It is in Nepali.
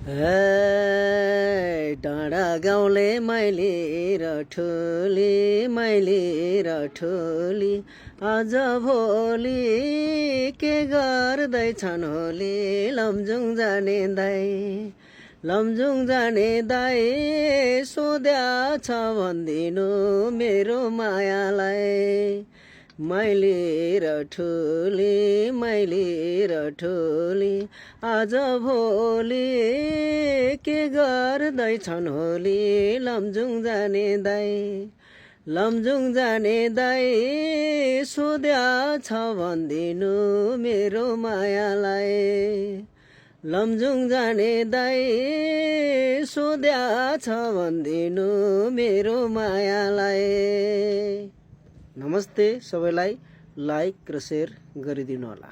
हे डाँडा गाउँले मैले र ठुली आज भोलि के गर्दैछन् होली लमजुङ जाने दाइ सोध्या छ भनिदिनु मेरो मायालाई मैले र ठुली आज भोलि के गर्दैछन् होली लमजुङ जाने दाइ सोध्या छ भनिदिनु मेरो मायालाई लमजुङ जाने दाइ सोध्या छ भनिदिनु मेरो मायालाई। नमस्ते सबैलाई लाइक र सेयर गरिदिनु होला।